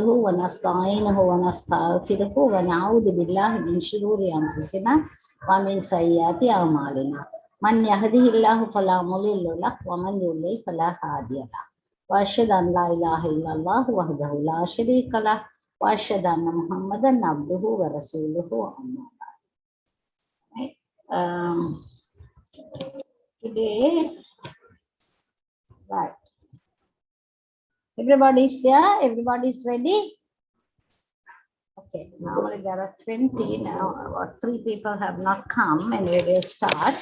ونستعينه ونستغفره ونعوذ بالله من شرور أنفسنا ومن سيئات أعمالنا من يهده الله فلا مضل له ومن يضلل فلا هادي له وأشهد أن لا إله إلا الله وحده لا شريك له وأشهد أن محمدا عبده ورسوله أما بعد. Today, right. Everybody is there? Everybody is ready? Okay, normally there are 20 now, about 3 people have not come, and we will start.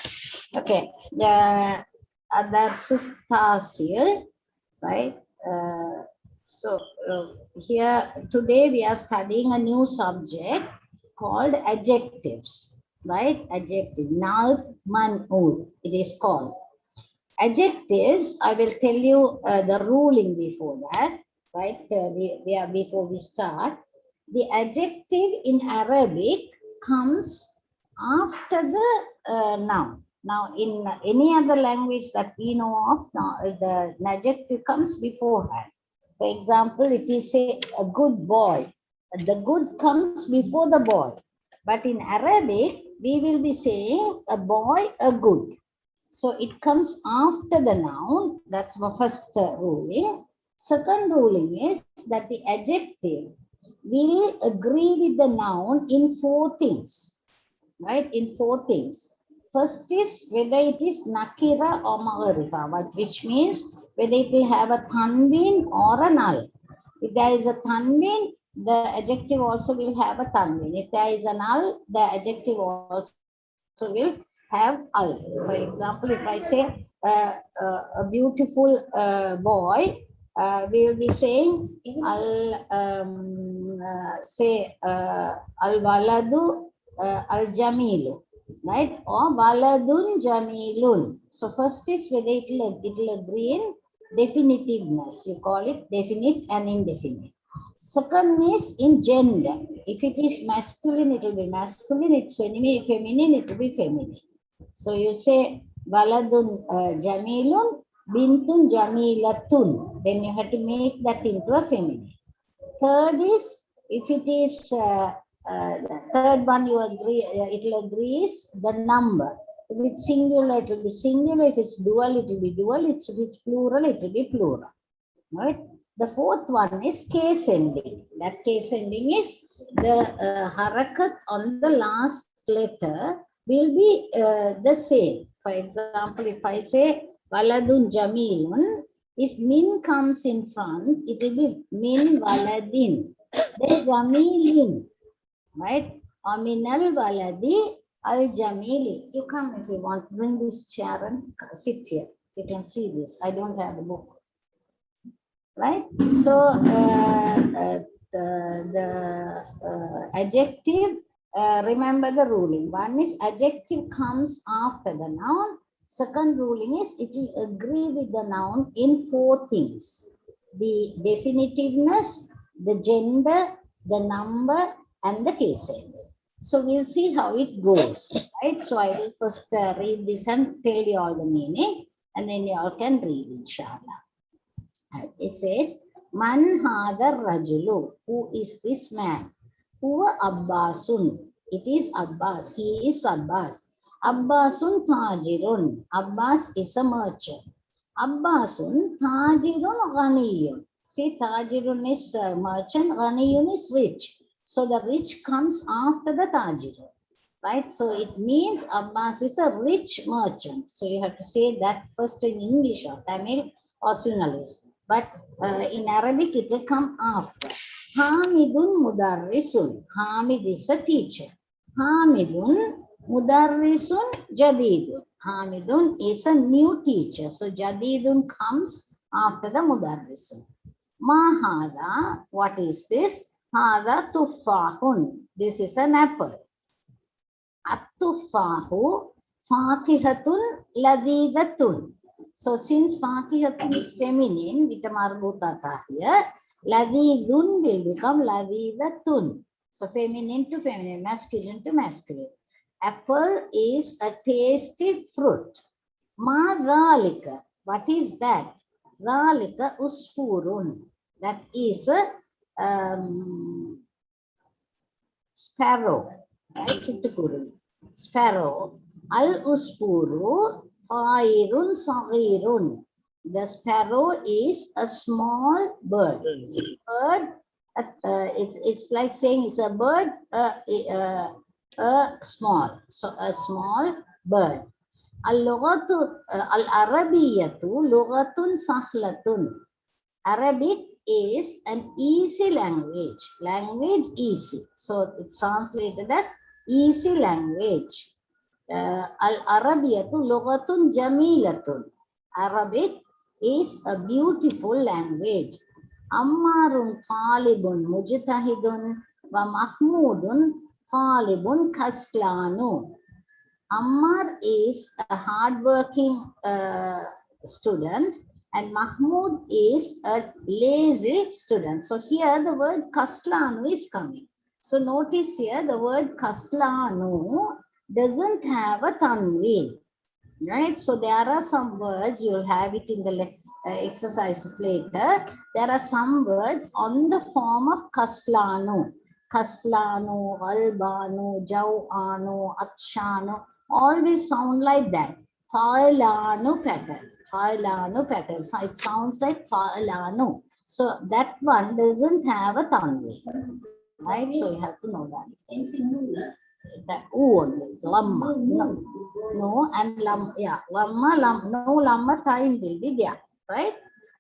Okay, that's Sustasil, right? Here today we are studying a new subject called adjectives, right? Adjective, Naut Man'ud, it is called. Adjectives, I will tell you the ruling before that, right? Before we start. The adjective in Arabic comes after the noun. Now, in any other language that we know of, now, the adjective comes beforehand. For example, if we say a good boy, the good comes before the boy. But in Arabic, we will be saying a boy, a good. So it comes after the noun. That's the first ruling. Second ruling is that the adjective will agree with the noun in 4 things, right? In 4 things. First is whether it is nakira or ma'arifa, which means whether it will have a tanwin or a null. If there is a tanwin, the adjective also will have a tanwin. If there is a null, the adjective also will have al. For example, if I say a beautiful boy, we will be saying al waladu al jamilu, right? Or waladun jamilun. So first is whether it will agree in definitiveness. You call it definite and indefinite. Second is in gender. If it is masculine, it will be masculine. It's feminine, it will be feminine. So you say waladun jamilun, bintun jamilatun. Then you have to make that into a feminine. Third is, if it is the third one, you agree, it will agree is the number. If it's singular, it will be singular. If it's dual, it will be dual. If it's plural, it will be plural. Right? The fourth one is case ending. That case ending is the harakat on the last letter will be the same. For example, if I say waladun jamilun, if min comes in front, it will be min waladin. Then jamilin, right? Or minal waladi al jamili. You come if you want. Bring this chair and sit here. You can see this. I don't have the book. Right? So, the adjective, remember the ruling. One is adjective comes after the noun. Second ruling is it will agree with the noun in 4 things. The definitiveness, the gender, the number, and the case ending. So we'll see how it goes. Right? So I will first read this and tell you all the meaning, and then you all can read, inshallah. It says, Man hadar rajulu, who is this man? Huwa Abbasun, it is Abbas, he is Abbas. Abbasun tajirun, Abbas is a merchant. Abbasun tajirun ghaniyun. See, tajirun is a merchant, ghaniyun is rich. So the rich comes after the tajirun, right? So it means Abbas is a rich merchant. So you have to say that first in English or Tamil or Sinhalese. But in Arabic, it will come after. Hamidun mudarrisun. Hamid is a teacher. Hamidun mudarrisun jadidun. Hamidun is a new teacher. So jadidun comes after the mudarrisun. Ma hada, what is this? Hada tuffahun. This is an apple. At-tuffahu fakihatun ladidatun. So since fakihatun is feminine with the marbutata here, ladidun will become ladidatun. So feminine to feminine, masculine to masculine. Apple is a tasty fruit. Ma dhalika, what is that? Dhalika usfurun. That is a sparrow, right? Chittukuru. Sparrow. Al-usfuru ta'irun saghirun. The sparrow is a small bird. It's a bird. It's like saying it's a bird, small. So a small bird. Al-Arabiyatu lughatun sahlatun. Arabic is an easy language. Language easy. So it's translated as easy language. Al-Arabiyatu lughatun jamilatun. Arabic is a beautiful language. Ammarun talibun mujtahidun wa mahmudun talibun kaslanu. Ammar is a hardworking student and Mahmoud is a lazy student. So here the word kaslanu is coming. So notice here the word kaslanu doesn't have a tanween. Right? So there are some words, you will have it in the exercises later. There are some words on the form of kaslanu. Kaslanu, albanu, jawanu, atshanu, always sound like that. Fa'ilanu pattern. Fa'ilanu pattern. So it sounds like fa'ilanu. So that one doesn't have a tanween. Right? So you have to know that. That only lamma no and lam, yeah, lamma lam, no lamma time will be there, right?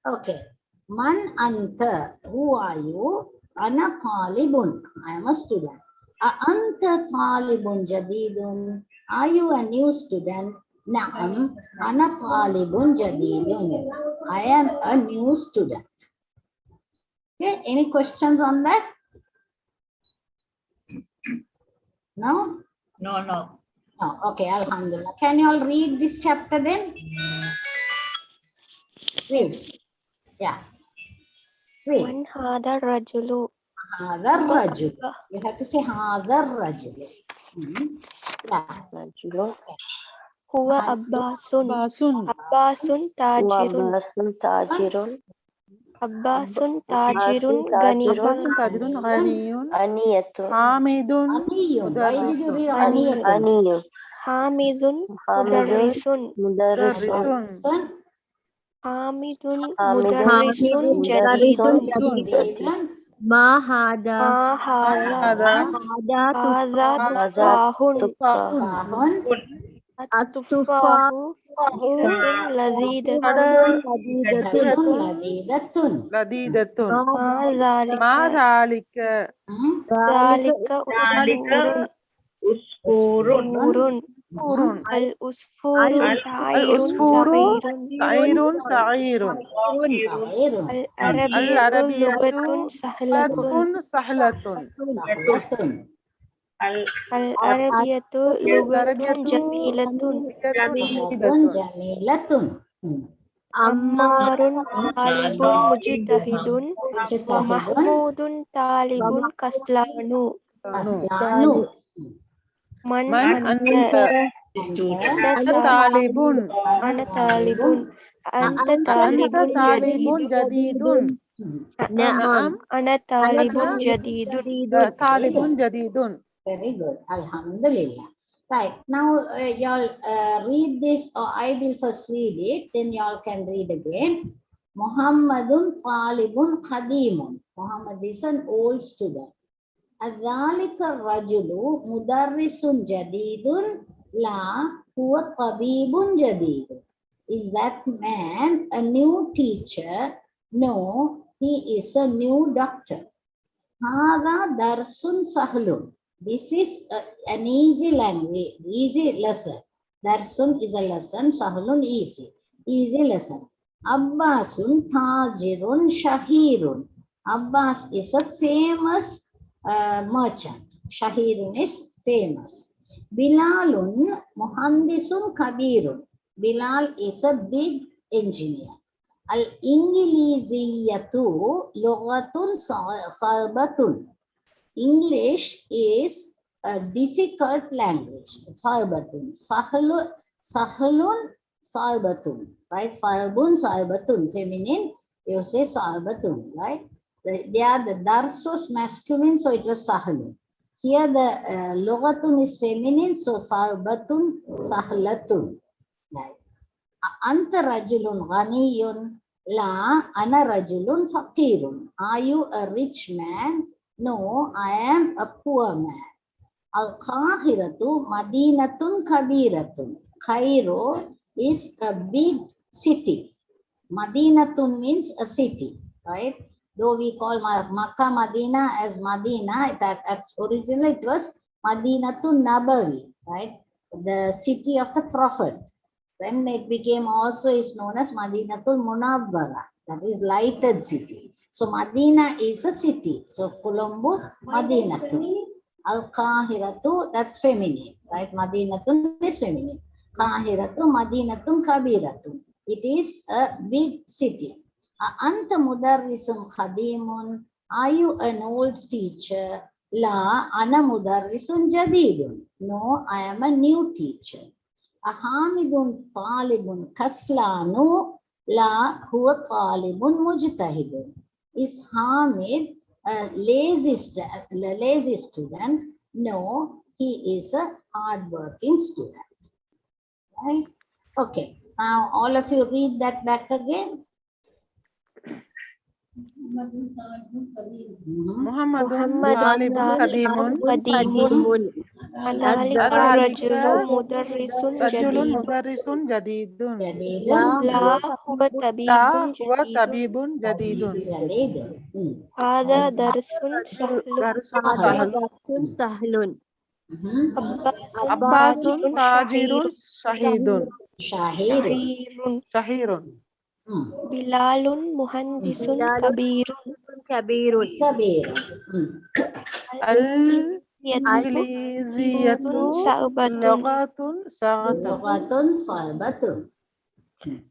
Okay. Man anta, who are you? Ana talibun, I am a student. Anta talibun jadidun, are you a new student? Na'am, ana talibun jadidun, I am a new student. Okay, any questions on that? No? No, no. Oh, okay, alhamdulillah. Can you all read this chapter then? Read. Yeah. Read. Man hadha rajulu. Hadar rajul. You have to say hadar rajul. Yeah. Rajulu. Huwa abbasun. Basun. Abbasun tajirun. Abbasun tajirun. Abbasun tajirun tajirun. Abbasun tajirun ghaniyun. Aniyatun. Hamidun. Aniyun. Why did you read Aniyun. aniyatun? Aniyun. Hamidun Hamidun. mudarrisun. Mudarrisun. Mudarrisun. Hamidun Hamidun. mudarrisun Mudarrisun. jadidun. Jadidan. Ma hada Ma hadha Hada. hada hadha Hadha tufahun. tufahun. Sahun. At-tufahu fakihatun lazidatun. Jadidatun. Ladidatun. Ladidatun. Ma Ma dhalika dhalika. dhalika usfurun. Urun. Al-usfuru ta'irun Al-usfuru saghirun. ta'irun sa'irun. Sahirun. Al-arabiyatu Al-arabiyatu lughatun sahlatun. sahlatun. Sahlatun. Al-arabiyatu lughatun Al-arabiyatu jamilatun. Jamilatun. Jamilatun. Ammarun talibun mujtahidun. Wa Mujtahidun. mahmudun talibun kaslanu. Aslanu. Man Man anta. Anta. Anta talibun. ana talibun. Anta talibun Talibun jadidun. jadidun. Na'am. Ana talibun Anta jadidun. talibun jadidun. Very good. Alhamdulillah. Right. Now, y'all read this, or I will first read it, then y'all can read again. Muhammadun talibun qadimun. Muhammad is an old student. Adhalika rajulu mudarrisun jadidun la huwa tabibun jadidun. Is that man a new teacher? No, he is a new doctor. Hada darsun sahlun. This is an easy language, easy lesson. Darsun is a lesson, sahlun easy, easy lesson. Abbasun tajirun shahirun. Abbas is a famous merchant. Shahirun is famous. Bilalun muhandisun kabirun. Bilal is a big engineer. Al-Ingiliziyatu lughatun sarbatun. English is a difficult language. Sarbatun. Sahlun sarbatun. Right? Sarbun sarbatun. Feminine, you say sarbatun. Right? There the dars was masculine, so it was sahlun. Here the lughatun is feminine, so salbatun, sahlatun. Right. Anta rajulun ghaniyun, la ana rajulun faqirun. Are you a rich man? No, I am a poor man. Al-Qahiratu madinatun kabiratun. Cairo is a big city. Madinatun means a city, right? Though we call Makkah Madina as Madina, originally it was Madinatun Nabawi, right? The city of the Prophet. Then it became also is known as Madinatul Munawwara, that is lighted city. So Madina is a city. So Colombo, Madinatu. Al-Qahiratu, that's feminine, right? Madinatun is feminine. Qahiratu, Madinatun, Kabiratu. It is a big city. Anta mudarrisun khadimun. Are you an old teacher? La, ana mudarrisun jadidun. No, I am a new teacher. Ahamidun talibun kaslanu. La, huwa talibun mujtahidun. Is Hamid a lazy student? No, he is a hard-working student. Right? Okay. Now all of you read that back again. Muhammadun talibun qadimun. Adhalika rajulu mudarrisun Rajulun jadidun. mudarrisun jadidun. La huwa tabibun Wa jadidun. tabibun jadidun. Hada darsun sahlun. Darsun sahlun. Abbasun Abbasun tajirun tajirun shahidun. shahirun. Shahirun. Bilalun muhandisun kabirun. Al-Ingliziyatu lughatun Salbatun.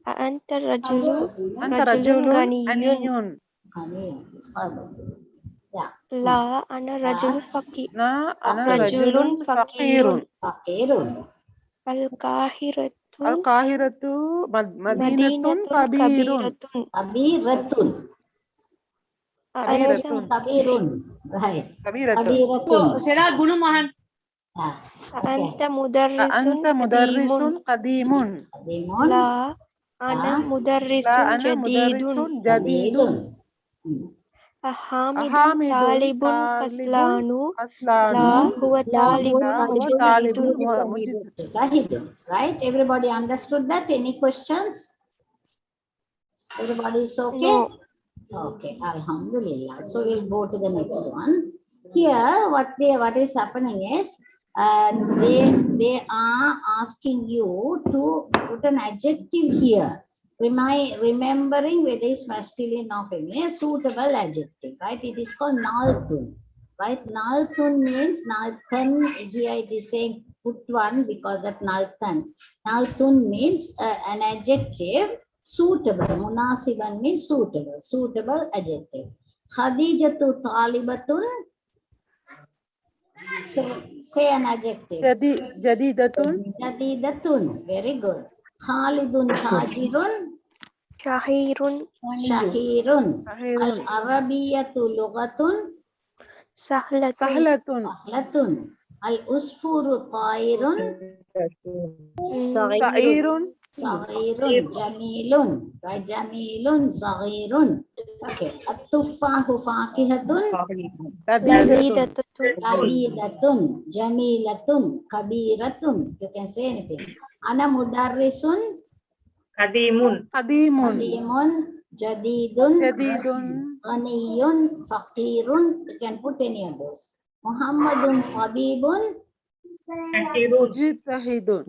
Anta rajulun Anta rajulun ganiyun. aniyun. Yeah. La ana rajulun faqir. Na ana Rajulun rajulun faqirun. Fakirun. Al-Qahiratu Al-Qahiratu madinatun madinatun kabirun. Kabiratun. Anta Kabirun. Right. Kabiratun. Kabiratun. Anta mudarrisun Anta mudarrisun qadimun. qadimun. La ana La mudarrisun ana jadidun. mudarrisun jadidun. Ahamidun talibun kaslanu. La huwa talibun mujtahidun. Mujtahidun. Right? Everybody understood that? Any questions? Everybody is okay? No. Okay, Alhamdulillah. So we'll go to the next one. Here, what is happening is they are asking you to put an adjective here. Remembering whether it's masculine or feminine, suitable adjective, right? It is called naltun, right? Naltun means nalthan. Here it is saying put one because that nalthan. Naltun means an adjective. Suitable. Munasiban means suitable. Suitable adjective. Khadijatu talibatun. Say an adjective. Jadidatun. Jadidatun. Very good. Khalidun tajirun. Shahirun. Shahirun. Al-Arabiyatu lughatun. Sahlatun. Sahlatun. Al-Usfuru tairun. Sa'irun. Saghirun, jamilun, right? Jamilun, saghirun. Okay. At-tuffahu fakihatun. Ladidatun, jamilatun, kabiratun. You can say anything. Ana mudarrisun. Qadimun. Qadimun, jadidun. Ghaniyun, faqirun. You can put any of those. Muhammadun tabibun. Jitahidun.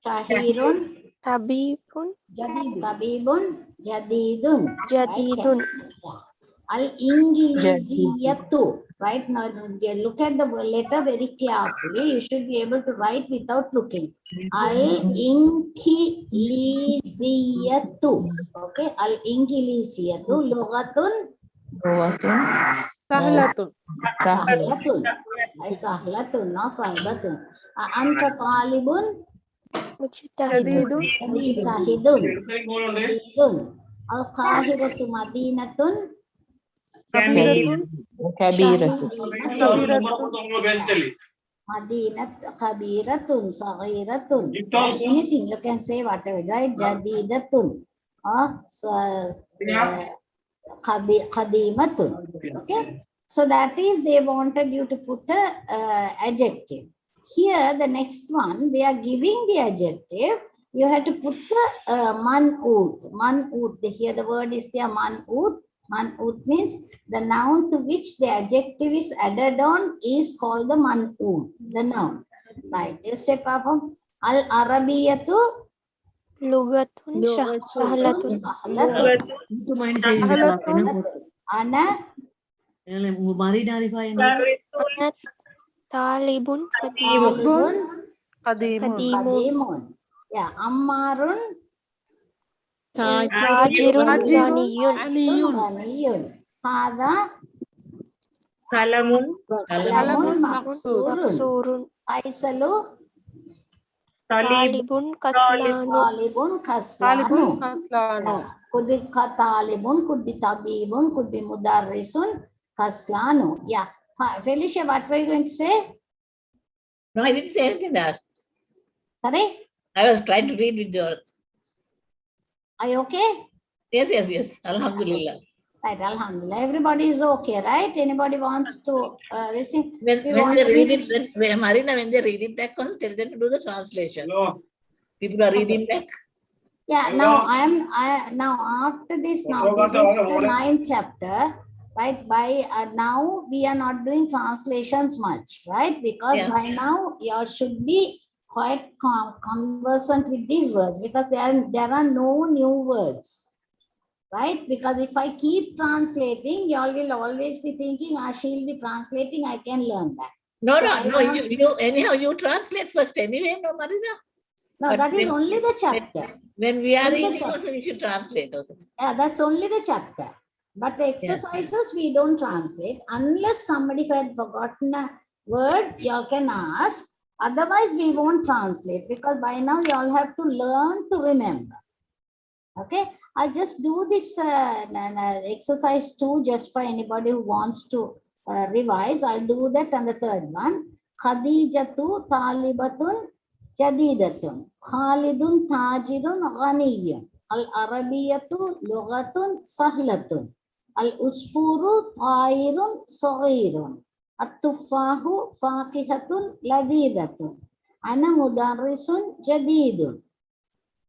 Shahirun. Tabibun. Jadidun. Jadidun. Al-Ingiliziyatu. Right now, look at the letter very carefully. You should be able to write without looking. Al-Ingiliziyatu. Okay. Al-Ingiliziyatu. Lughatun. Sahlatun. Sahlatun. Sahlatun, no sahlatun. Anta talibun. Mujtahidun. Mujtahidun. Al-Qahiratu madinatun. Jamil. Kabiratun. Madinat, Kabiratun, Saghiratun. Right? Anything you can say whatever, right? Jadidatun. Qadimatun. Okay. So that is they wanted you to put a adjective. Here the next one, they are giving the adjective. You have to put the man'ut. Man'ut. Here the word is there, man'ut. Man'ut means the noun to which the adjective is added on is called the man'ut, the noun. Right. You say, Papa, al-arabiyatu. Lugatun sahlatun. Ana Ana talibun talibun kadimun. qadimun. Yeah, ammarun Tajirun ghaniyun. ghaniyun. Hada Kalamun. kalamun maksurun. Maksurun. Faisalu Talibun kaslanu. talibun kaslanu. Yeah. Could be talibun, could be tabibun, could be mudarrisun, kaslanu. Yeah. Felicia, what were you going to say? No, I didn't say anything there. Sorry? I was trying to read with your. Are you okay? Yes. Alhamdulillah. Right, alhamdulillah. Everybody is okay, right? Anybody wants to listen? When they read it, Marina, when they read it back, also tell them to do the translation. No. People are reading back. Yeah, now now after this, now this is the 9th chapter, right? By now we are not doing translations much, right? Because by now you should be quite conversant with these words, because there are no new words, right? Because if I keep translating, you all will always be thinking, she'll be translating, I can learn that. No, you anyhow you translate first anyway, no, Marina. No, But that is only the chapter. When we are Only the reading, also we should translate also. Yeah, that's only the chapter. But the exercises we don't translate unless somebody had forgotten a word. You all can ask. Otherwise, we won't translate, because by now you all have to learn to remember. Okay, I'll just do this exercise 2 just for anybody who wants to revise. I'll do that on the third one. Khadijatu talibatun jadidatun. Khalidun tajirun ghaniyun. Al-arabiyatu lughatun sahlatun. Al-usfuru ta'irun saghirun. At-tuffahu faqihatun ladidatun. Ana mudarrisun jadidun.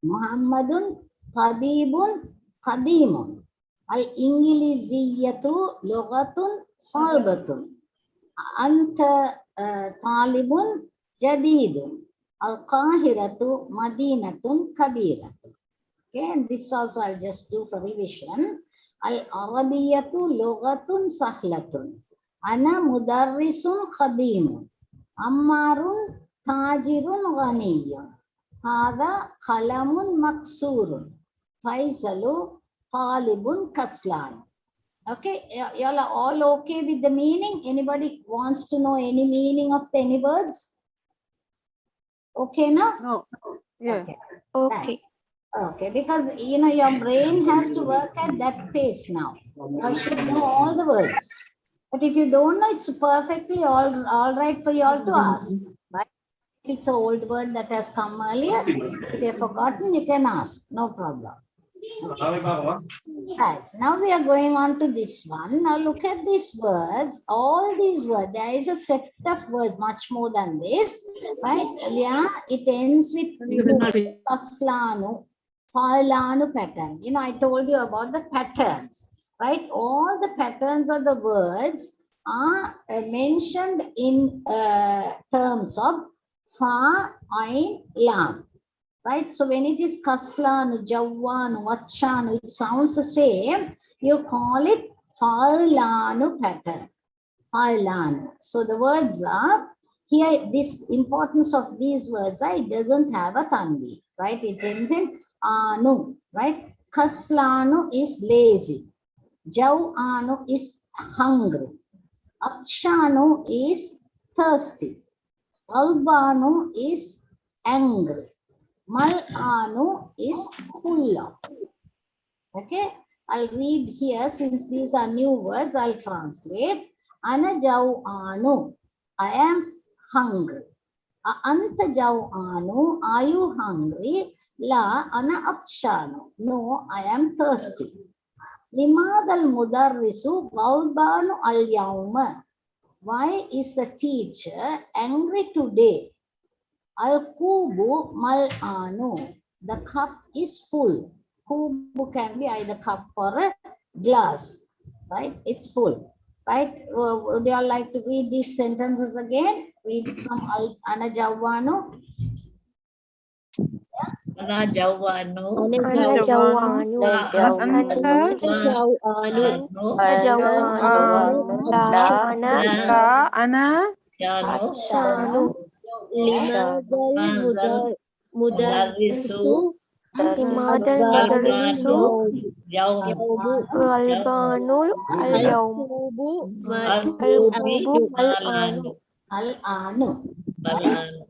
Muhammadun tabibun qadimun. Al-ingiliziyatu lughatun salbatun. Anta talibun jadidun. Al-qahiratu madinatun kabiratun. Okay, and this also I'll just do for revision. Al-arabiyatu lughatun sahlatun. Ana mudarrisun qadimun. Ammarun tajirun ghaniyun. Hada qalamun maksurun. Faisalu talibun kaslan. Okay, y'all are all okay with the meaning? Anybody wants to know any meaning of any words? Okay, now? No. Yeah. Okay. Okay. Okay, because you know your brain has to work at that pace now. You should know all the words. But if you don't know, it's perfectly all right for you all to ask. Right? If it's an old word that has come earlier, if you have forgotten, you can ask. No problem. Okay. Right. Now we are going on to this one. Now look at these words. All these words. There is a set of words, much more than this. Right? Yeah. It ends with kaslanu, falanu pattern. You know, I told you about the patterns. Right? All the patterns of the words are mentioned in terms of fa, ain, lam. Right? So when it is kaslanu, jawwanu, vachanu, it sounds the same. You call it falanu pattern. Falanu. So the words are here. This importance of these words, it doesn't have a tanvi. Right? It ends in anu. Right? Kaslanu is lazy. Jawanu is hungry. Akshanu is thirsty. Albanu is angry. Mal'anu is full of. Okay. I'll read here since these are new words. I'll translate. Ana jau anu. I am hungry. Anta jau anu. Are you hungry? La ana afshanu. No, I am thirsty. Limadal mudarrisu galbanu al yauma. Why is the teacher angry today? Al kubu mal anu. The cup is full. Kubu can be either cup or a glass, right? It's full, right? Would you all like to read these sentences again? Read from Ana Jawanu. Ana Jawanu. Ana jawanu. Anta Jawanu. Shana. la ana Janu. Shanu. Mazal. Mudarrisu. Limadal mudarrisu. Yaum. Galbanul al-yawm. Al-Kubi. Al-Anu. Al-anu. Al-Anu.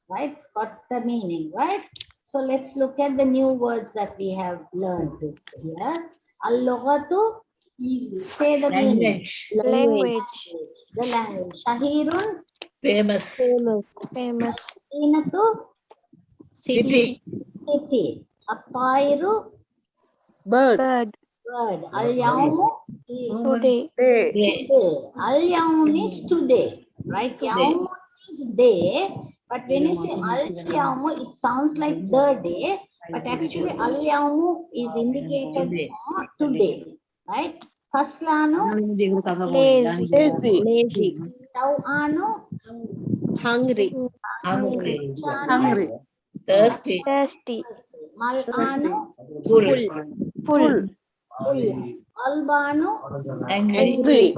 Right? Got the meaning, right? So let's look at the new words that we have learned here. Al-lughatu. Say the meaning. Language. Language. The language. Shahirun. Famous. Famous. Inatu. City. City. Apairu. bird Bird. Word. Al-yawmu. Today. day Day. Day. Al-yawm means today. Right? Yawm means day. But when you say al-yawmu, it sounds like the day. But actually al-yawmu is indicated for today. Right? Faslanu. Lazy. lazy Tawanu. Hungry. hungry Thirsty. Thirsty. Mal'anu. Full. Full. Albanu. Angry.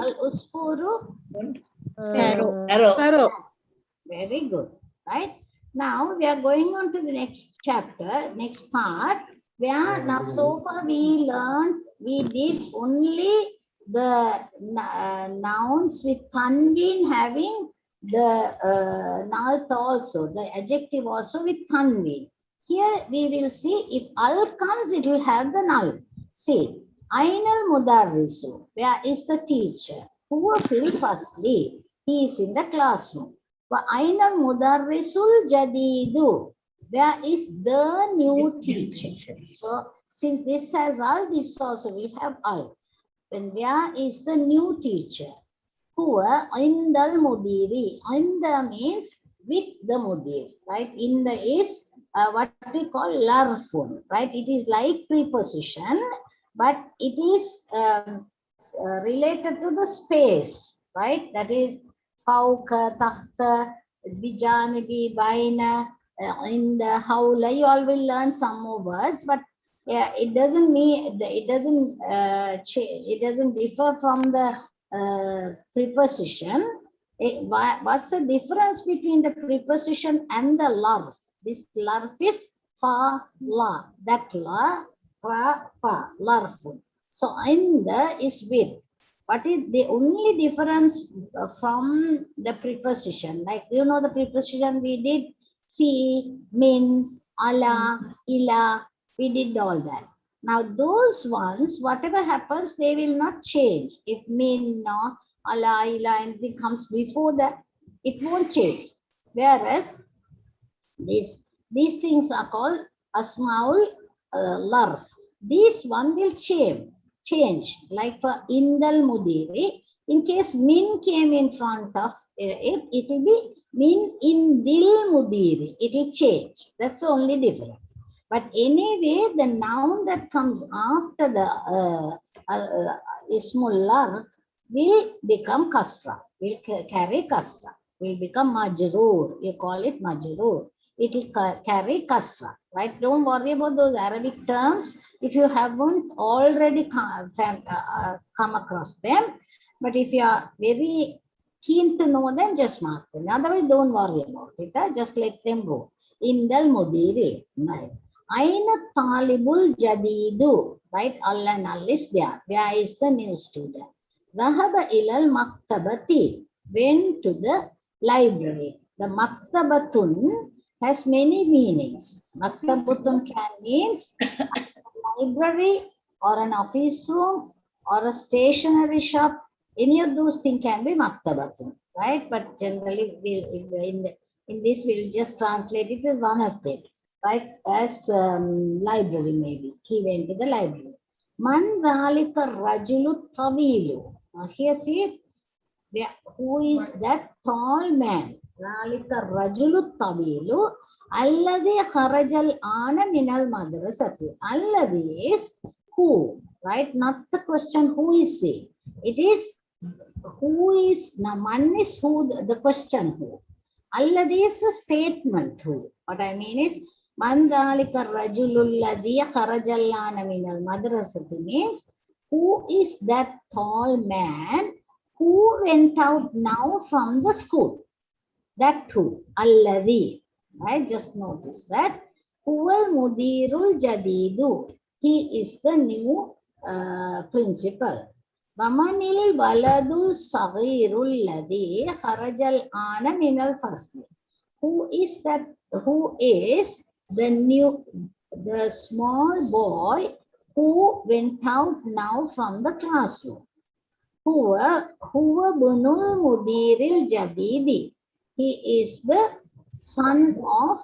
Al-usfuru. Arrow. sparrow Very good. Right? Now we are going on to the next chapter, next part. Where now so far we learned, we did only the nouns with tanween having the nalt also, the adjective also with tanween. Here we will see if al comes, it will have the null. See, Ainal Mudarrisu, where is the teacher? Who fil firstly? He is in the classroom. Wa Ainal Mudarrisul Jadidu, where is the new teacher? So since this has al, this also will have al. When where is the new teacher? Huwa indal mudiri. Inda means with the mudir, right? Inda is what we call larfun, right? It is like preposition, but it is related to the space, right? That is fauka, tahta, bijanibi, baina, inda, hawla. You all will learn some more words, but yeah, it doesn't mean it doesn't it doesn't differ from the preposition. What's the difference between the preposition and the larf? This larf is fa la, that la fa fa larfun. So in the is with. What is the only difference from the preposition? Like you know the preposition we did fi, min, ala, ila. We did all that. Now those ones, whatever happens, they will not change. If min, no, ala, ila, anything comes before that, it won't change. Whereas these things are called asmaul larf. This one will change. Like for indal mudiri, in case min came in front of it, it will be min indil mudiri. It will change. That's the only difference. But anyway, the noun that comes after the ismul larf will become kasra, will carry kasra, will become majroor. You call it majroor. It will carry kasra, right? Don't worry about those Arabic terms if you haven't already come across them. But if you are very keen to know them, just mark them. Otherwise, don't worry about it. Just let them go. Indal mudiri, right? Aina talibul jadidu, right? Allah and Allah is there. Where is the new student? Dhahaba ilal maktabati, went to the library. The maktabatun has many meanings. Maktabatun can means library or an office room or a stationery shop. Any of those things can be maktabatun, right? But generally, in this we'll just translate it as one of them, right? As library maybe. He went to the library. Man dhalika rajulu tawilu. Now here see, who is that tall man? Dhalika rajulu tawilu. Alladhi kharajal ana minal madrasati. Alladhi is who, right? Not the question who is he. It is who is, now man is who, the question who. Alladhi is the statement who. What I mean is, man dhalika rajulul ladhi kharajal ana minal madrasati means, who is that tall man who went out now from the school? That who, alladhi, right? Just notice that. Huwal mudirul jadidu. He is the new principal. Wamanil waladul saghirul ladhi kharajal ana minal fasli. Who is that? Who is the small boy who went out now from the classroom? Huwa bunul mudiril jadidi. He is the son of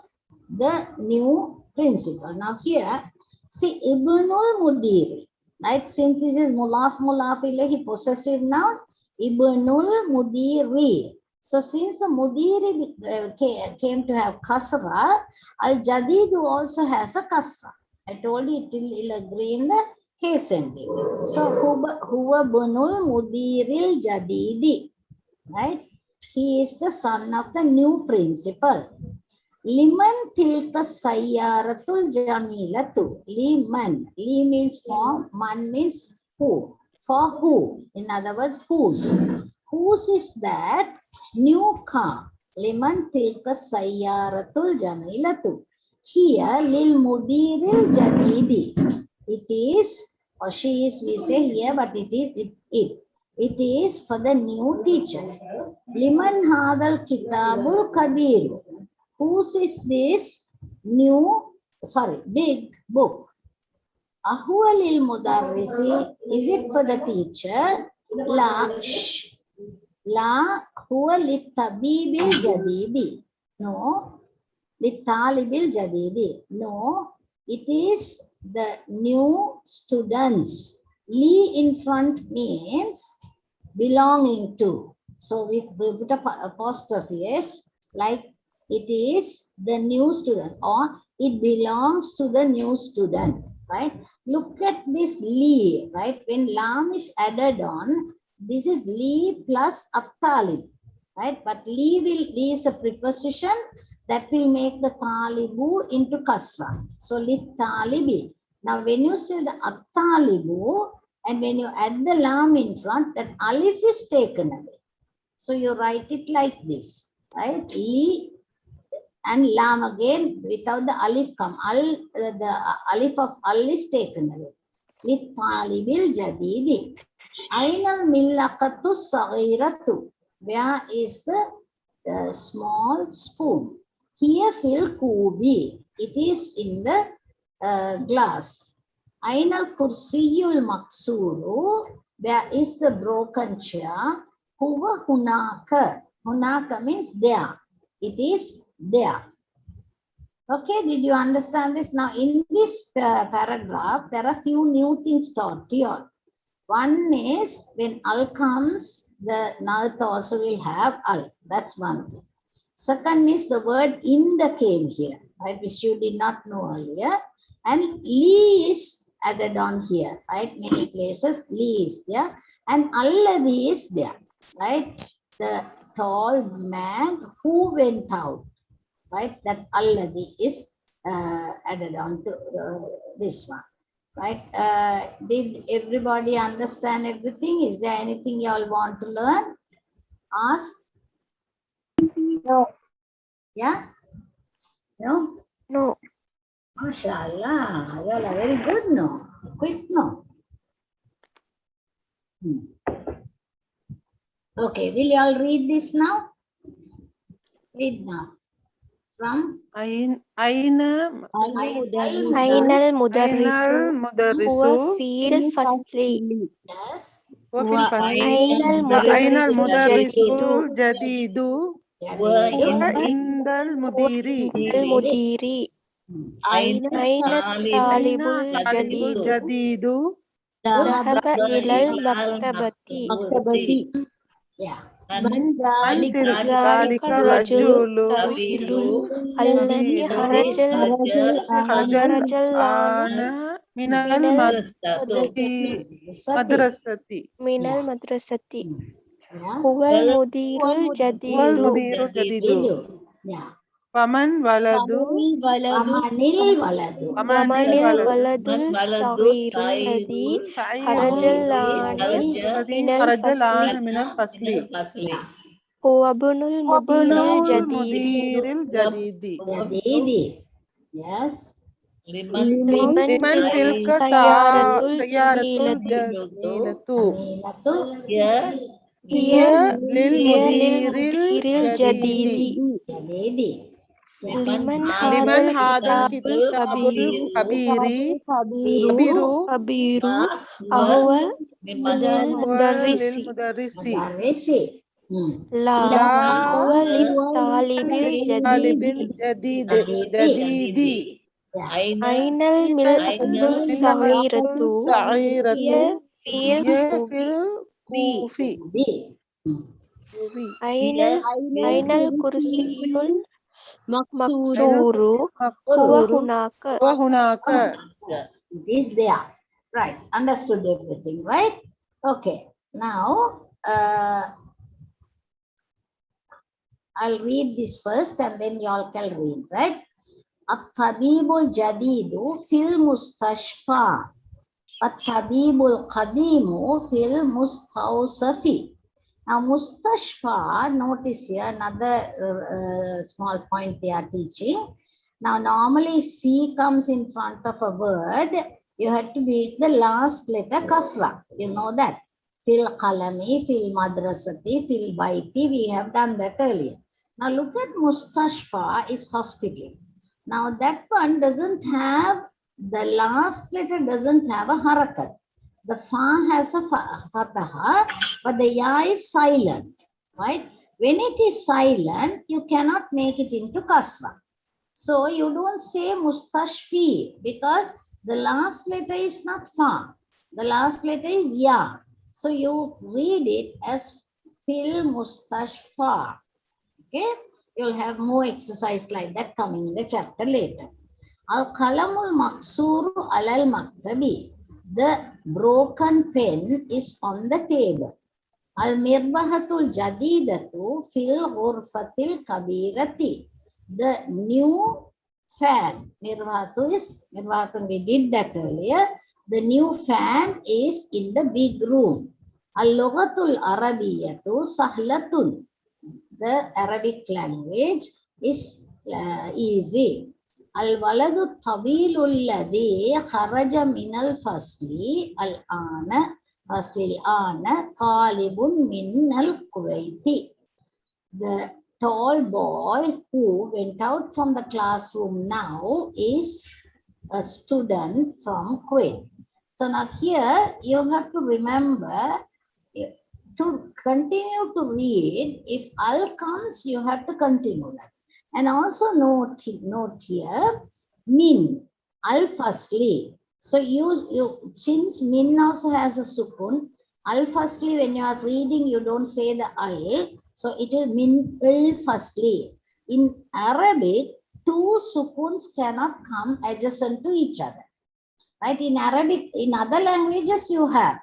the new principal. Now here, see Ibnul Mudiri, right? Since this is mulaf ilahi possessive noun, Ibnul Mudiri. So since the Mudiri came to have kasra, Al Jadidu also has a kasra. I told you it will agree in the case ending. So huwa bunul mudiril jadidi, right? He is the son of the new principal. Liman tilka sayyaratul jamilatu. Liman. Li means for, man means who. For who? In other words, whose. Whose is that new car? Liman tilka sayyaratul jamilatu. Here, lil mudiril jadidi. It is, or she is, we say here, but it is it. It is for the new teacher. Liman hadal kitabul kabir. Whose is this big book? Ahuwa lil mudarrisi. Is it for the teacher? La huwa lit tabibil jadidi. No. Lit talibil jadidi. No. It is the new students. Li in front means belonging to. So we put a apostrophe, yes, like it is the new student or it belongs to the new student, right? Look at this li, right? When lam is added on, this is li plus at-talib, right? But li is a preposition that will make the talibu into kasra. So li talibi. Now when you say the at-talibu and when you add the lam in front, that alif is taken away. So you write it like this, right? Li and lam again without the alif come. The alif of al is taken away. Li talibil jadidi. Ainal millaqatu saghiratu. Where is the small spoon? Here fil kubi. It is in the glass. Ainal kursiyul maksuru. Where is the broken chair? Huwa hunaka. Hunaka means there. It is there. Okay, did you understand this? Now in this paragraph, there are few new things taught here. One is when al comes, the nath also will have al. That's one thing. Second is the word in the came here, right, which you did not know earlier. And li is added on here, right? Many places li is there. And alladhi is there, right? The tall man who went out, right? That alladhi is added on to this one, right? Did everybody understand everything? Is there anything you all want to learn? Ask. No. Yeah? No? No. MashaAllah, you all are very good, no? Quick, no? Okay, will you all read this now? Read now. From Aina Ainal Ainal Mudarrisu Mudarisu huwa fil fasli. yes. Wafil Fasli. Ainal Ainal Mudarrisu Mudarisul Jadidu Wa huwa Jadidu. indal mudiri. indal mudiri. Aina Aina talibul Talibul jadidu. Jadidu Dhahaba ilal maktabati. maktabati. Yeah. Man Man Dhalika tilka rajulu rajulu tawilul alladhi tawilu harajal ana minal minal madrasati. Yeah. madrasati. Yeah. Huwal mudirul Wal jadidu. mudiru jadidu. Yeah. Paman waladu Amanil waladu. pamanil Wamanil waladu waladul saghiru alladhi harajal minal fasli. Kharajalan minal fasli. Huwa bunul mudiril Wabnul jadidi. mudiril jadidi. Jadidi. Yes. Liman Liman tilka tilka sayaratul sayaratul jamilatu. jamilatu. Amilatu. Ya, Hiya lil Hiya lil mudiril mudiril jadidi. jadidi. Jadidi. Yeah. Liman Liman hadal hadal kitabul kitabul kabiri Biru. kabiru wa ahwa liman lil lil mudarrisi. mudarrisi. Madarisi. La La huwa lit talibil talibil jadidi. jadidi. Yeah. Ainal mil'atul saghiratu. Sa'iratu Fil ya kufi. fil kufi. B. Kufi. Ainal kursiyul Ainal maksuru. Huwa maksuru hunaka. wa hunaka. It is there. Right. Understood everything, right? Okay. Now, I'll read this first and then y'all can read, right? At-tabibul jadidu fil mustashfa. At-tabibul qadimu fil mustawsafi. Now, mustashfa, notice here another small point they are teaching. Now, normally fi comes in front of a word, you have to be the last letter kasra. You know that. Fil qalami, fil madrasati, fil baiti, we have done that earlier. Now, look at mustashfa is hospital. Now, that one doesn't have, the last letter doesn't have a harakat. The fa has a fataha, but the ya is silent, right? When it is silent, you cannot make it into kasra. So you don't say mustashfi because the last letter is not fa. The last letter is ya. So you read it as fil mustashfa. Okay? You'll have more exercise like that coming in the chapter later. Al-qalamul maksuru alal maktabi. The broken pen is on the table. Al-mirbahatul jadidatu fil ghurfatil kabirati. The new fan. Mirbahatun, we did that earlier. The new fan is in the big room. Al-lughatul arabiyatu sahlatun. The Arabic language is easy. Al-waladu tabilul ladhi kharaja minal fasli al-ana fasli al-ana talibun minal Kuwaiti. The tall boy who went out from the classroom now is a student from Kuwait. So now here you have to remember to continue to read. If al comes, you have to continue that. And also note here, min, al fasli. So you since min also has a sukun, al fasli, when you are reading, you don't say the al. So it is min al fasli. In Arabic, two sukuns cannot come adjacent to each other. Right? In Arabic, in other languages you have.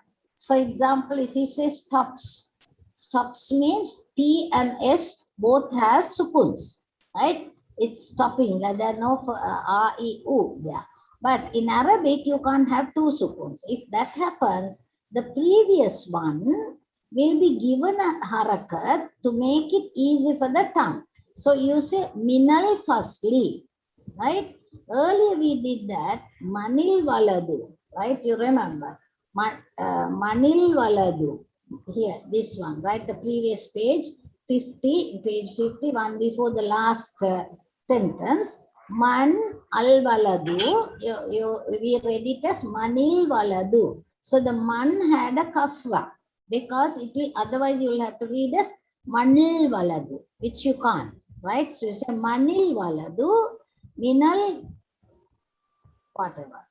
For example, if he says stops, stops means P and S both has sukuns, right? It's stopping, there are no R, E, U there. But in Arabic, you can't have two sukuns. If that happens, the previous one will be given a harakat to make it easy for the tongue. So you say minal fasli, right? Earlier we did that, manil waladu, right? You remember? Manil waladu. Here, this one, right? The previous page, 50, page 51, before the last sentence. Man al waladu, we read it as manil waladu. So the man had a kasra because it will, otherwise you will have to read as manil waladu, which you can't, right? So you say manil waladu, minal whatever,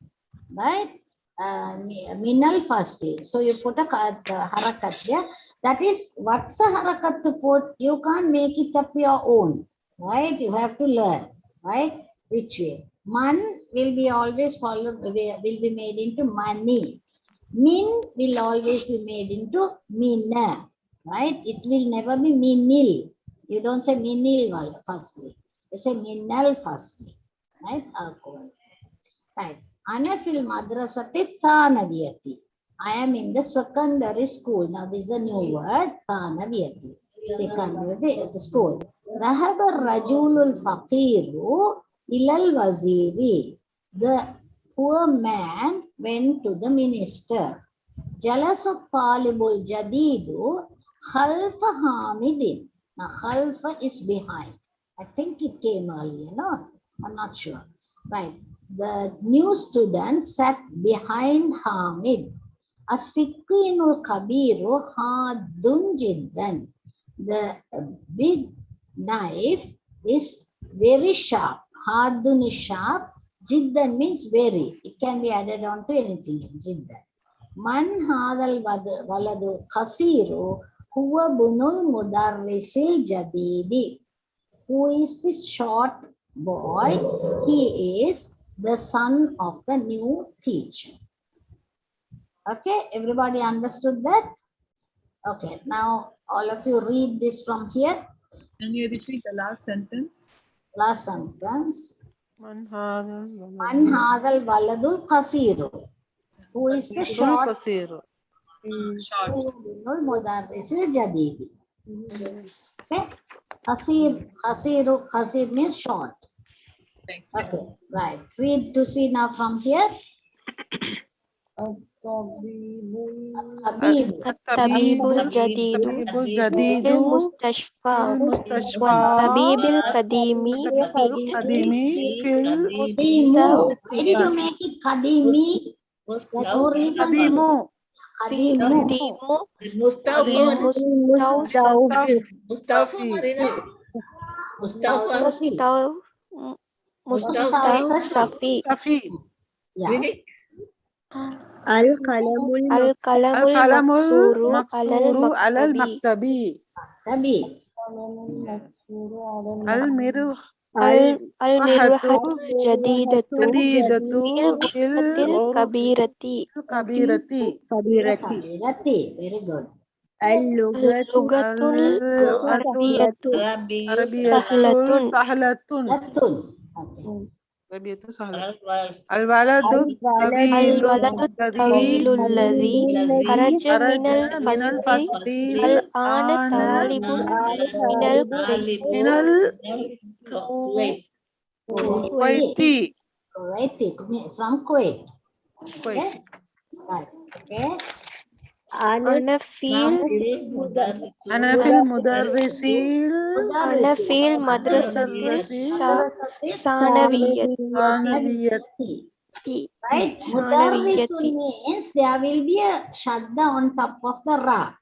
right? Minal fasti. So you put a harakat there. That is, what's a harakat to put? You can't make it up your own, right? You have to learn, right? Which way? Man will be always followed, will be made into mani. Min will always be made into mina, right? It will never be minil. You don't say minil firstly. You say minal firstly, right? Right. Anafil madrasati thanaviyati. I am in the secondary school. Now this is a new word, thanaviyati. The school. Dhahaba rajulul faqiru ilal waziri. The poor man went to the minister. Jalasa talibul jadidu khalfa hamidin. Now khalfa is behind. I think it came earlier, no? I'm not sure. Right. The new student sat behind Hamid. As-sikinul kabiru hadun jiddan. The big knife is very sharp. Hadun is sharp. Jiddan means very. It can be added on to anything. Jiddan. Man hadal waladu khasiru huwa bunul mudarrisil jadidi. Who is this short boy? He is the son of the new teacher. Okay, everybody understood that? Okay, now all of you read this from here. Can you repeat the last sentence? Last sentence. Man hadal Man hadal waladul qasiru. Who is the short? Qasiru. Short. Mudarrisil jadidi. Okay, qasir means short. Thank you. Okay, right. Read to see now from here. Tabibul jadidu fil mustashfa wa tabibil kadimi fil Kadimu. Why did you make it Kadimi? There's no reason. Qadimu. Kadimu. Mustafa. Mustafa Marina. Mustafa. Mustafi Safi. Yeah. Really? Al-qalamul Al-qalamul Maksuru alal maktabi maktabi. Tabi. Al-miru. Al-mirwahatul jadidatu Jadidatu fil ghurfatil kabirati kabirati. Kabirati. Very good. al-lughatul arabiyatu Arabiyatul sahlatun. Latun. Okay. Arabiyatul sahlatun. Al-waladu al-waladu tawilul ladhi kharaja minal fasli al-ana talibun minal minal Kuwaiti. Kuwaiti. Kuwaiti. From Kuwait. Okay. Right. Okay. ana fil Ana fil mudarrisil ana fil madrasatil sanawiyati Right. Mudarrisun means there will be a shadda on top of the ra.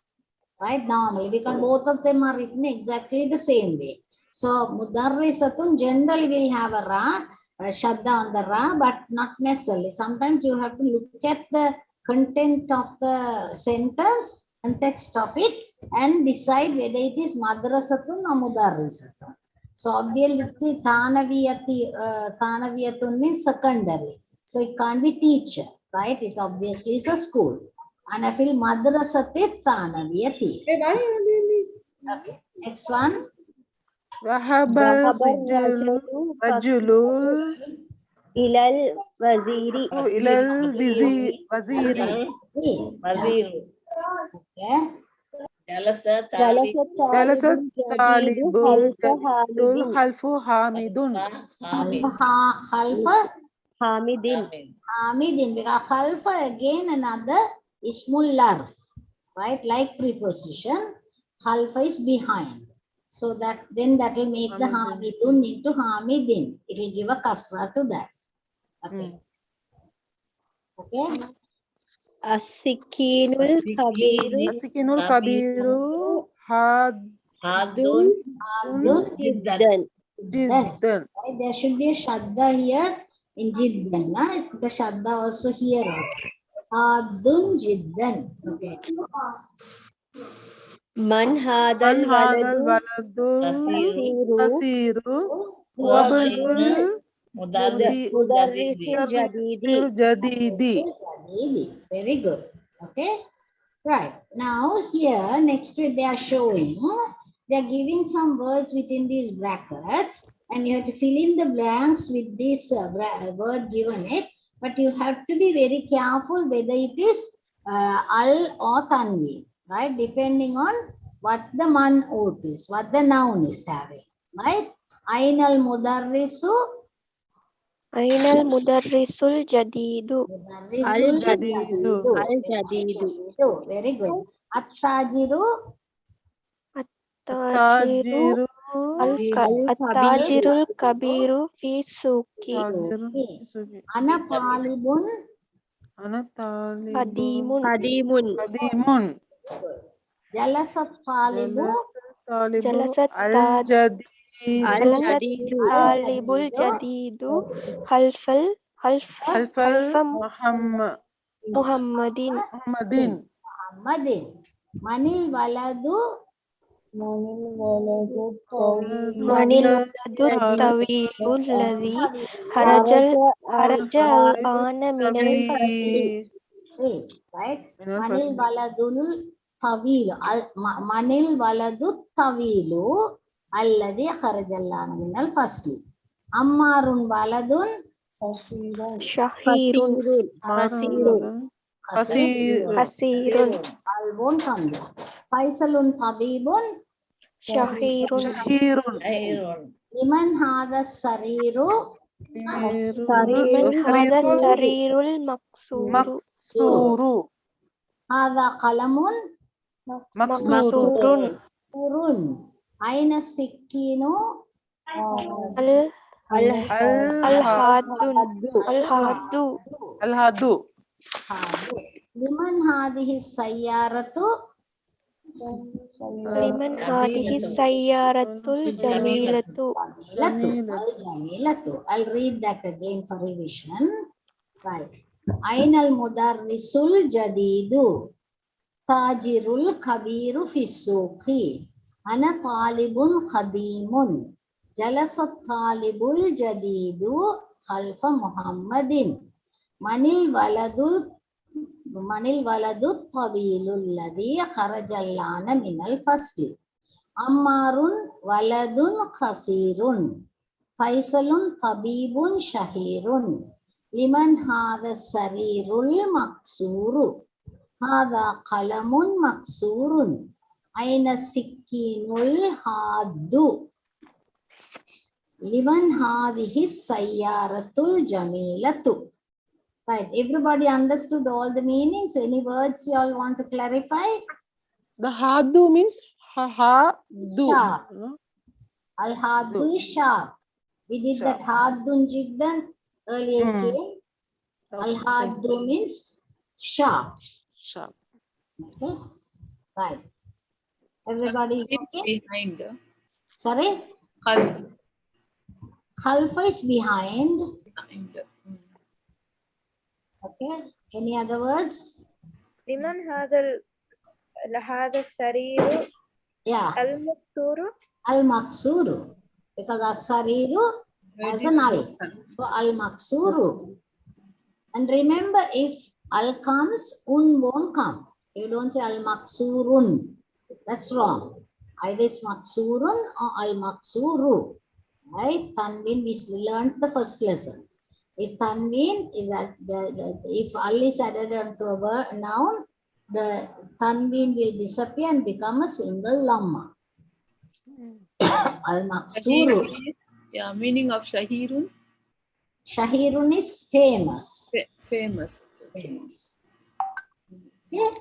Right, normally, because both of them are written exactly the same way. So mudarrisatun generally will have a ra, a shadda on the ra, but not necessarily. Sometimes you have to look at the content of the sentence, context of it, and decide whether it is madrasatun or mudarrisatun. So obviously thanaviyatun means secondary. So it can't be teacher, right? It obviously is a school. And I feel madrasati thanaviyati. Okay, next one. Zahabal rajulu ilal waziri. ilal waziri. Okay. Jalasa Jalasat talibul jadidul khalfu hamidun. Khalfa Hamidin. Hamidin. Because khalfa again another ismul larf. Right? Like preposition. Khalfa is behind. So that will make the Hamidun into Hamidin. It will give a kasra to that. Okay. Okay. As-sikinul kabiru Asikinul kabiru Hadun jiddan. jiddan. Right? There should be a shadda here in jiddan. Put a shadda also here also. Hadun jiddan. Okay. Man hadal waladu kasiru Kasiru Wabna Mudi- mudarrisil jadidi. jadidi. Very good. Okay. Right. Now here next week they are showing, they are giving some words within these brackets and you have to fill in the blanks with this word given it. But you have to be very careful whether it is al or tanvi, right? Depending on what the man'ut is, what the noun is having, right? Ainal mudarrisu. Ainal mudarrisul jadidu. Mudarrisul Al-jadidu. jadidu. Very good. At-tajiru. At-tajiru at-tajirul kabiru fi suki. Ana talibun. Ana talibun Qadimun. qadimun. Jalasat talibu. Jalasat al-jadidu. talibul jadidu halfa Muhammadin. Muhammadin. Manil waladu. Manil waladu tawilul ladhi haraja al-ana minal fasli. Right? Manil waladul tawilu. Manil waladu tawilu. Alladhi kharajallana minal fasli. Ammarun waladun. Shahirun. Hasirun. Al won't come there. Faisalun tabibun. Shahirun. Liman hadha sariru. Liman hadha sarirul maksuru. Maksuru. Hadha qalamun. Maksurun. Urun. Aina sikkinu. Al-hadu. Al-hadu. Liman hadhihi sayyaratu. Liman hadihi sayyaratul jamilatu. Al-jamilatu. I'll read that again for revision. Right. Ainal mudarrisul jadidu. Tajirul kabiru fisuqi. Ana talibun khadimun. Jalasat talibul jadidu khalfa Muhammadin. Manil waladu tabilul ladhi kharajallana minal fasli. Ammarun waladun khasirun. Faisalun tabibun shahirun. Liman hadha sarirul maksuru. Hadha qalamun maksurun. Aina sikkinul haddu. Liman hadhihi sayyaratul jamilatu. Right. Everybody understood all the meanings? Any words you all want to clarify? The hadu means ha-ha-du. Sharp. Al-haddu is sharp. We did that haddun jiddan earlier came. Al-haddu means sharp. Sharp. Okay. Right. Everybody is okay? Behind. Sorry? Khalfa is behind. Okay. Any other words? Liman hadal sariru Yeah. al-makturu. Al-maksuru. Because as-sariru has an al. So al-maksuru. And remember, if al comes, won't come. You don't say al-maksurun. That's wrong. Either it's maksurun or al-maksuru. Right? Tanween, we learned the first lesson. If tanween is at if al is added onto a noun, the tanween will disappear and become a single lamma. Al-maksuru. Yeah, meaning of Shahirun. Shahirun is famous. Famous. Famous. Okay.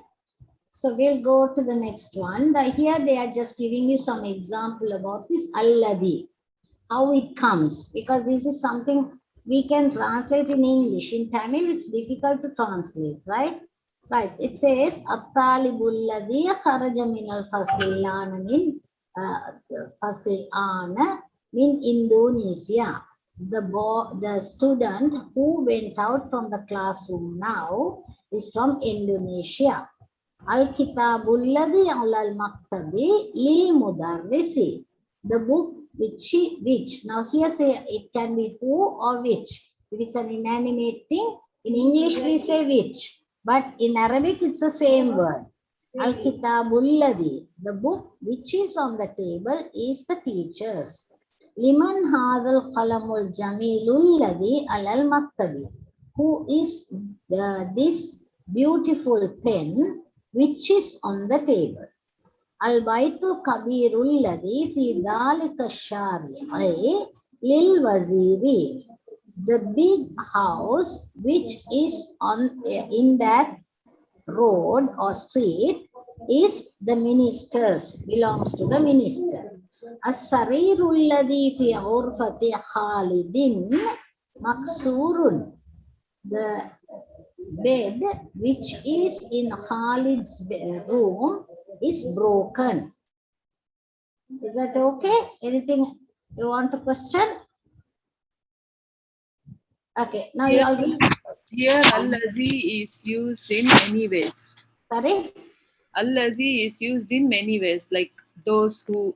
So we'll go to the next one. Here they are just giving you some example about this alladhi, how it comes, because this is something we can translate in English. In Tamil, it's difficult to translate, right? Right. It says, At-talibul ladhi kharaja min al-fasli min fasli min Indonesia. The student who went out from the classroom now is from Indonesia. Al-kitabul ladhi ala al-maktabi lil mudarrisi. The book which. Now here say it can be who or which. If it's an inanimate thing, in English we say which. But in Arabic it's the same word. Al-kitabul ladhi. The book which is on the table is the teacher's. Liman hadal qalamul jamilul ladhi alal maktabi. Who is this beautiful pen which is on the table? Al-Baitul Kabirul Ladhi fi dhalika shari'i lil waziri. The big house which is in that road or street is the minister's, belongs to the minister. As-sarirul ladhi fi ghurfati Khalidin maksurun. The bed which is in Khalid's room is broken. Is that okay? Anything you want to question? Okay, now you all will. Here, al-lazi is used in many ways. Sorry? Al-lazi is used in many ways, like those who.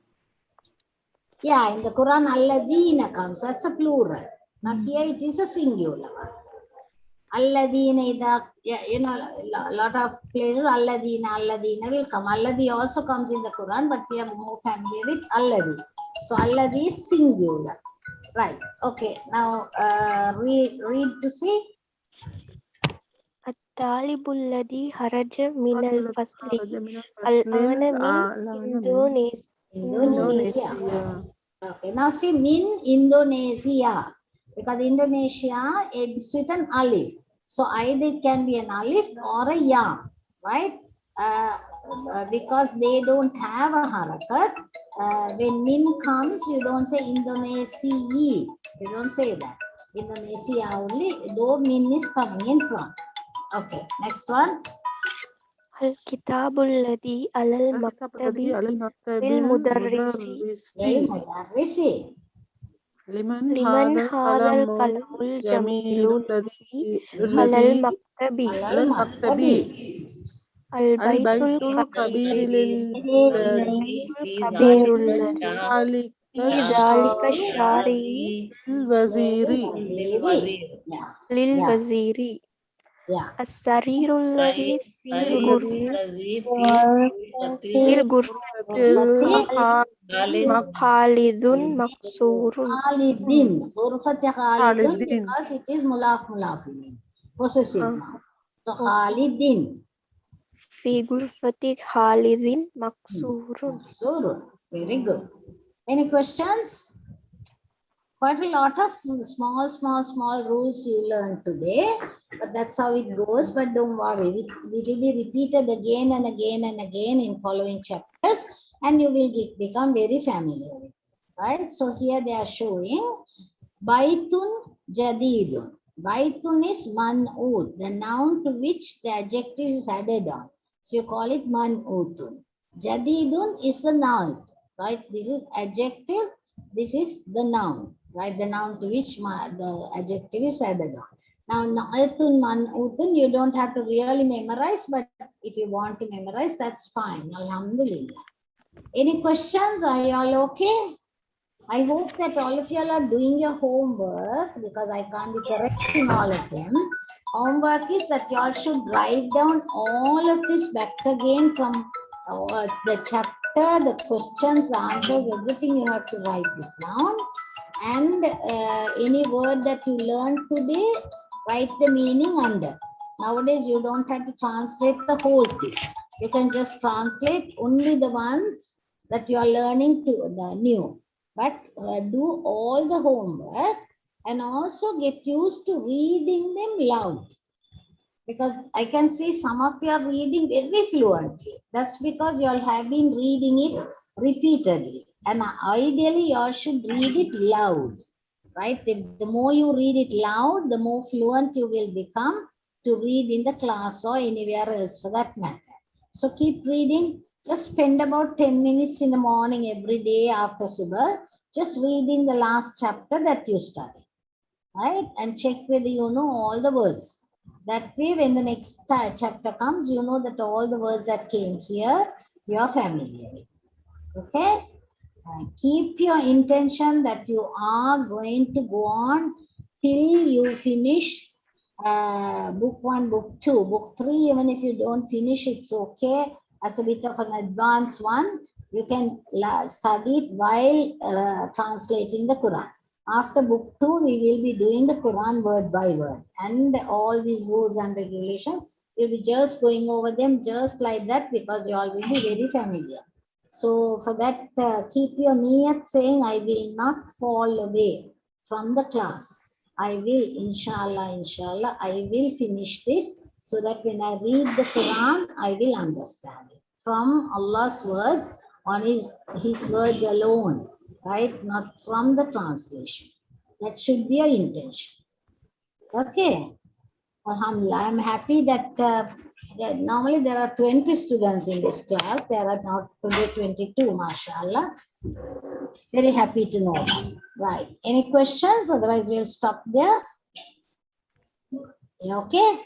Yeah, in the Quran, alladhina comes. That's a plural. Now here it is a singular. Alladhina, you know, a lot of places, alladhina will come. Alladhi also comes in the Quran, but we are more familiar with alladhi. So alladhi is singular. Right. Okay. Now read to see. الطالب الذي خرج من الفصل الآن من Indonesia. Okay. Now see min Indonesia. Because Indonesia ends with an alif. So either it can be an alif or a ya, right? Because they don't have a harakat. When min comes, you don't say Indonesia. You don't say that. Indonesia only, though min is coming in front. Okay, next one. الكتاب الذي على المكتب للمدرس لمن لمن هذا هذا القلم القلم الجميل الذي الذي على المكتب البيت البيت الكبير الكبير الذي ذلك في ذلك الشارع الوزير للوزير Yeah. السرير الذي في الغرفة خالد مكسور Khalidin. Ghurfati Khalidun because it is mulaf mulafin. Possessive noun. So Khalidin. في غرفة خالد مكسور. Surun. Very good. Any questions? Quite a lot of small rules you learned today, but that's how it goes. But don't worry, it will be repeated again and again and again in following chapters, and you will become very familiar with it, right? So here they are showing Baitun Jadidun. Baitun is man'ud, the noun to which the adjective is added on. So you call it man'utun. Jadidun is the noun, right? This is adjective, this is the noun, right? The noun to which the adjective is added on. Now, na'atun, man'utun, you don't have to really memorize, but if you want to memorize, that's fine. Alhamdulillah. Any questions? Are you all okay? I hope that all of you all are doing your homework because I can't be correcting all of them. Homework is that you all should write down all of this back again from the chapter, the questions, the answers, everything you have to write it down. And any word that you learned today, write the meaning under. Nowadays, you don't have to translate the whole thing. You can just translate only the ones that you are learning to the new. But do all the homework and also get used to reading them loud. Because I can see some of you are reading very fluently. That's because you all have been reading it repeatedly. And ideally, you all should read it loud, right? The more you read it loud, the more fluent you will become to read in the class or anywhere else for that matter. So keep reading. Just spend about 10 minutes in the morning every day after Subha, just reading the last chapter that you studied, right? And check whether you know all the words. That way, when the next chapter comes, you know that all the words that came here, you are familiar with. Okay? Keep your intention that you are going to go on till you finish book 1, book 2, book 3. Even if you don't finish, it's okay. As a bit of an advanced one, you can study it while translating the Quran. After book 2, we will be doing the Quran word by word. And all these rules and regulations, we'll be just going over them just like that because you all will be very familiar. So for that, keep your niyat saying, I will not fall away from the class. I will, inshallah, I will finish this so that when I read the Quran, I will understand it. From Allah's words, on his words alone, right? Not from the translation. That should be your intention. Okay. Alhamdulillah, I'm happy that normally there are 20 students in this class. There are now today 22, mashallah. Very happy to know that. Right. Any questions? Otherwise, we'll stop there. Okay?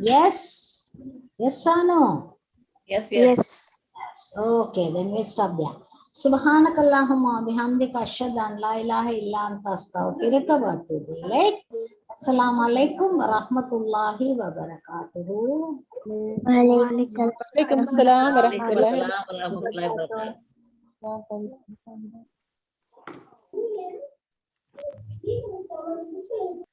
Yes? Yes or no? Yes, yes. Yes. Okay, then we'll stop there. Subhanakallahumma bihamdika ashhadu an la ilaha illa anta astaghfiruka wa atubu ilaik. Assalamu alaikum wa rahmatullahi wa barakatuhu. Walaikum assalam wa Alaikum rahmatullahi assalam wa rahmatullahi wa barakatuh. wa barakatuh.